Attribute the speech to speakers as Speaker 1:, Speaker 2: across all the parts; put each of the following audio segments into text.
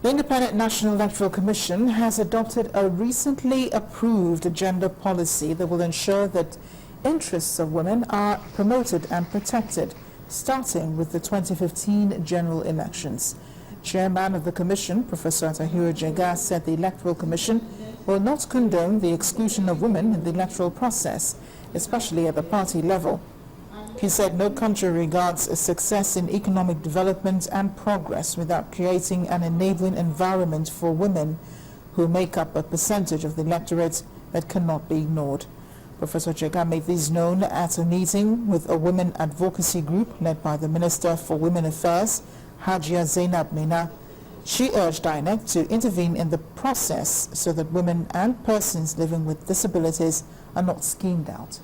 Speaker 1: The Independent National Electoral Commission has adopted a recently approved gender policy that will ensure that interests of women are promoted and protected, starting with the 2015 general elections. Chairman of the Commission, Professor Atahiru Jega, said the Electoral Commission will not condone the exclusion of women in the electoral process, especially at the party level. He said no country regards a success in economic development and progress without creating an enabling environment for women who make up a percentage of the electorate that cannot be ignored. Professor Jega made these known at a meeting with a women advocacy group led by the Minister for Women Affairs, Hajia Zainab Mina. She urged INEC to intervene in the process so that women and persons living with disabilities are not schemed out.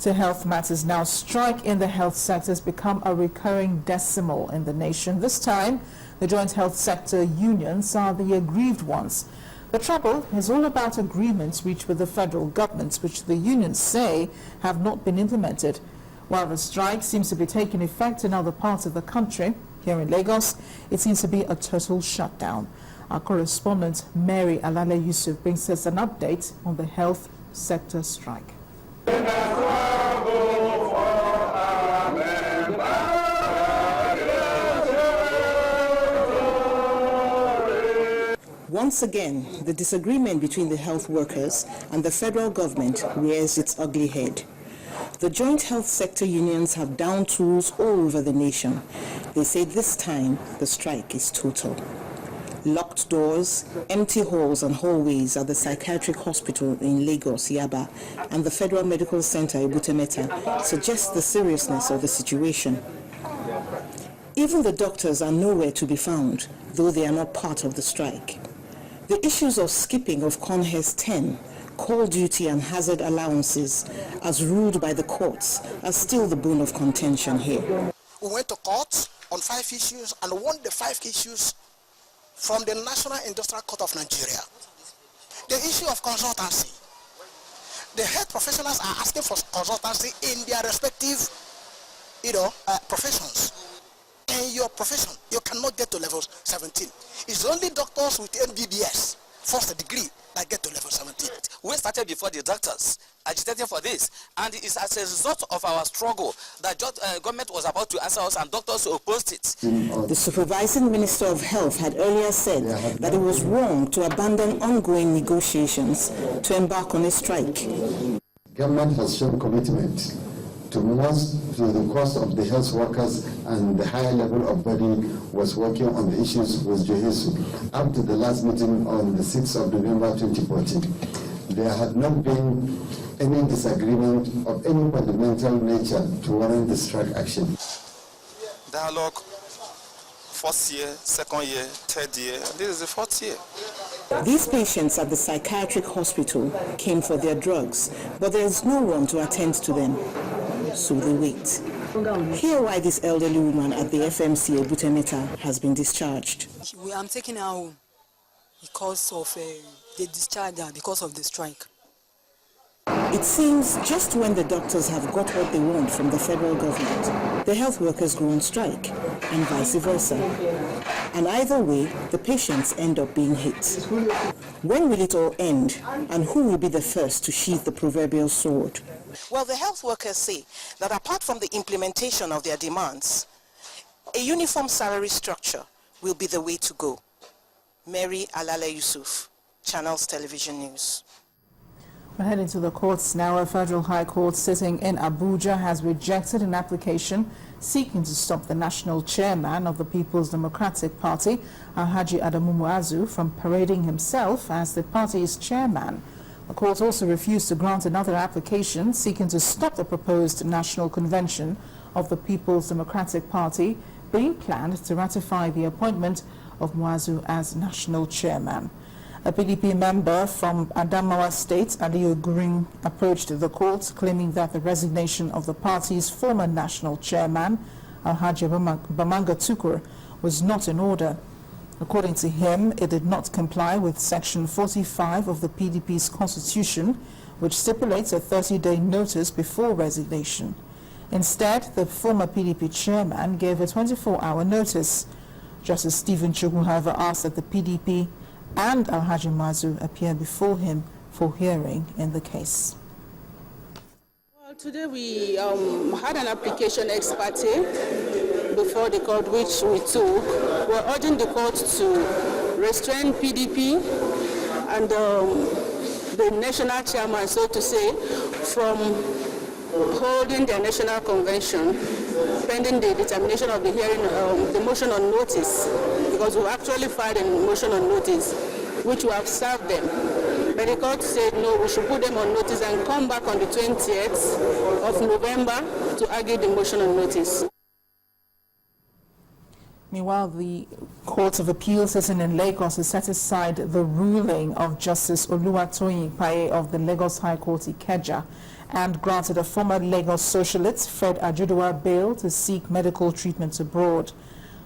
Speaker 1: To health matters now. Strike in the health sector has become a recurring decimal in the nation. This time, the joint health sector unions are the aggrieved ones. The trouble is all about agreements reached with the federal government, which the unions say have not been implemented. While the strike seems to be taking effect in other parts of the country, here in Lagos, it seems to be a total shutdown. Our correspondent, Mary Alale Yusuf, brings us an update on the health sector strike.
Speaker 2: Once again, the disagreement between the health workers and the federal government rears its ugly head. The joint health sector unions have down tools all over the nation. They say this time the strike is total. Locked doors, empty halls and hallways at the psychiatric hospital in Lagos, Yaba, and the Federal Medical Center, Ibutemeta, suggest the seriousness of the situation. Even the doctors are nowhere to be found, though they are not part of the strike. The issues of skipping of CONHES 10, call duty and hazard allowances, as ruled by the courts, are still the bone of contention here.
Speaker 3: We went to court on 5 issues and won the 5 issues from the National Industrial Court of Nigeria. The issue of consultancy. The health professionals are asking for consultancy in their respective, professions. In your profession, you cannot get to level 17. It's only doctors with MBBS, first degree, that get to level 17.
Speaker 4: We started before the doctors agitating for this, and it's as a result of our struggle that government was about to answer us and doctors opposed it.
Speaker 2: The supervising Minister of Health had earlier said that it was wrong to abandon ongoing negotiations to embark on a strike.
Speaker 5: Government has shown commitment to the cost of the health workers, and the higher level of body was working on the issues with Johesu. Up to the last meeting on the 6th of November 2014, there had not been any disagreement of any fundamental nature to warrant the strike action.
Speaker 6: Dialogue, first year, second year, third year, and this is the 4th year.
Speaker 2: These patients at the psychiatric hospital came for their drugs, but there is no one to attend to them. So they wait. Hear why this elderly woman at the FMC Ibutemeta has been discharged.
Speaker 7: I'm taking her home because of the discharge because of the strike.
Speaker 2: It seems just when the doctors have got what they want from the federal government, the health workers go on strike, and vice versa. And either way, the patients end up being hit. When will it all end, and who will be the first to sheath the proverbial sword?
Speaker 8: Well, the health workers say that apart from the implementation of their demands, a uniform salary structure will be the way to go. Mary Alale Yusuf, Channels Television News.
Speaker 1: We're heading to the courts now. A federal high court sitting in Abuja has rejected an application seeking to stop the national chairman of the People's Democratic Party, Alhaji Adamu Muazu, from parading himself as the party's chairman. The court also refused to grant another application seeking to stop the proposed national convention of the People's Democratic Party being planned to ratify the appointment of Muazu as national chairman. A PDP member from Adamawa State, Aliyu Gurin, approached the court claiming that the resignation of the party's former national chairman, Alhaji Bamanga Tukur, was not in order. According to him, it did not comply with Section 45 of the PDP's constitution, which stipulates a 30-day notice before resignation. Instead, the former PDP chairman gave a 24-hour notice. Justice Stephen Chukwu, however, asked that the PDP and Alhaji Mazu appear before him for hearing in the case.
Speaker 9: Well, today we had an application ex parte before the court, which we took. We're urging the court to restrain PDP and the national chairman, so to say, from holding their national convention pending the determination of the hearing, the motion on notice, because we actually filed a motion on notice, which we have served them. But the court said no, we should put them on notice and come back on the 20th of November to argue the motion on notice.
Speaker 1: Meanwhile, the Court of Appeal sitting in Lagos has set aside the ruling of Justice Oluwatoyin Ipaye of the Lagos High Court Ikeja and granted a former Lagos socialist Fred Ajuduwa bail to seek medical treatment abroad.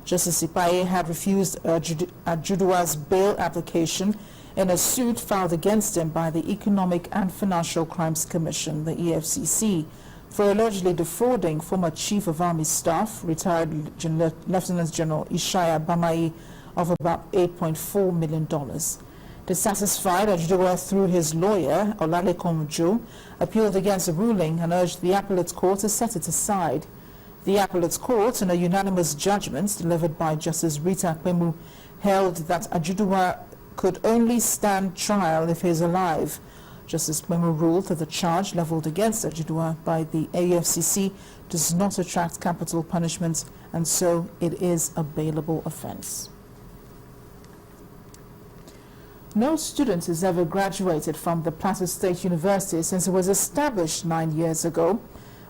Speaker 1: Justice Ipaye had refused Ajuduwa's bail application in a suit filed against him by the Economic and Financial Crimes Commission, the EFCC, for allegedly defrauding former Chief of Army Staff, retired Lieutenant General Ishaya Bamai, of about $8.4 million. Dissatisfied, Ajuduwa, through his lawyer, Olalekan Ojo, appealed against the ruling and urged the appellate court to set it aside. The appellate court, in a unanimous judgment delivered by Justice Rita Pemu, held that Ajuduwa could only stand trial if he is alive. Justice Pemu ruled that the charge leveled against Ajuduwa by the AFCC does not attract capital punishment, and so it is a bailable offence. No student has ever graduated from the Plateau State University since it was established 9 years ago.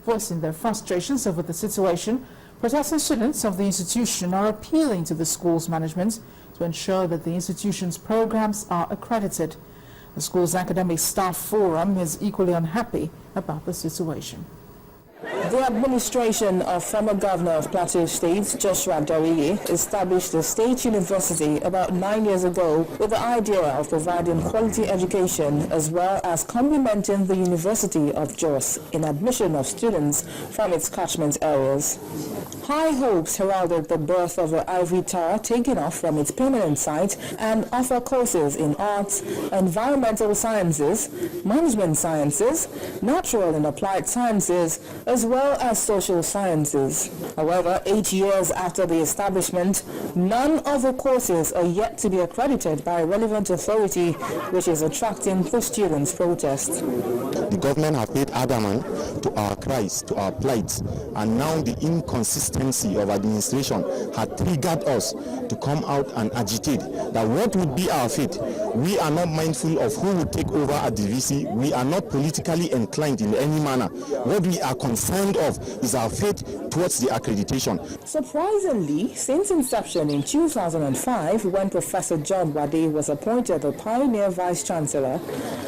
Speaker 1: Voicing their frustrations over the situation, protesting students of the institution are appealing to the school's management to ensure that the institution's programs are accredited. The school's academic staff forum is equally unhappy about the situation.
Speaker 10: The administration of former governor of Plateau State, Joshua Dariye, established the state university about 9 years ago with the idea of providing quality education as well as complementing the University of Jos in admission of students from its catchment areas. High hopes heralded the birth of the ivory tower taken off from its permanent site and offer courses in arts, environmental sciences, management sciences, natural and applied sciences, as well as social sciences. However, 8 years after the establishment, none of the courses are yet to be accredited by a relevant authority, which is attracting the students' protest.
Speaker 11: The government have paid adamant to our cries, to our plights, and now the inconsistency of administration had triggered us to come out and agitate that what would be our fate. We are not mindful of who would take over at the VC. We are not politically inclined in any manner. What we are concerned of is our fate towards the accreditation.
Speaker 10: Surprisingly, since inception in 2005, when Professor John Wade was appointed the pioneer vice-chancellor,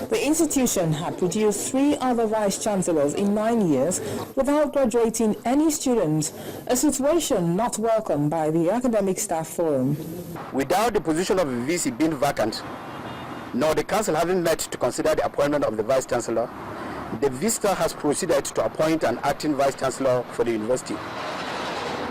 Speaker 10: the institution had produced 3 other vice-chancellors in 9 years without graduating any students, a situation not welcomed by the academic staff forum.
Speaker 12: Without the position of the VC being vacant, nor the council having met to consider the appointment of the vice-chancellor, the VISTA has proceeded to appoint an acting vice-chancellor for the university.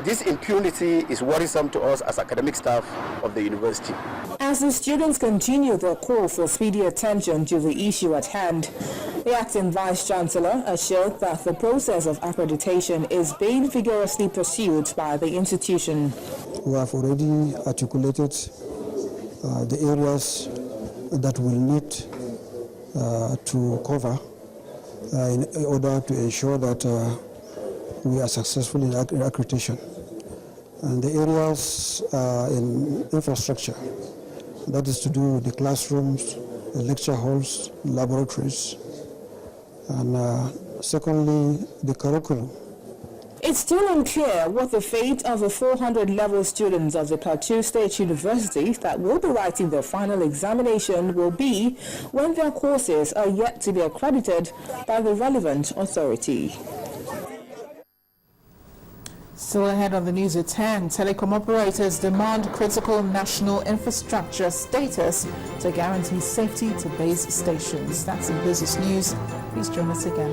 Speaker 12: This impunity is worrisome to us as academic staff of the university.
Speaker 10: As the students continue their call for speedy attention to the issue at hand, the acting vice-chancellor assured that the process of accreditation is being vigorously pursued by the institution.
Speaker 13: We have already articulated the areas that we'll need to cover in order to ensure that we are successful in accreditation. And the areas in infrastructure, that is to do with the classrooms, the lecture halls, laboratories, and secondly, the curriculum.
Speaker 10: It's still unclear what the fate of the 400-level students of the Plateau State University that will be writing their final examination will be when their courses are yet to be accredited by the relevant authority.
Speaker 1: Still ahead on the news at 10, telecom operators demand critical national infrastructure status to guarantee safety to base stations. That's in business news. Please join us again.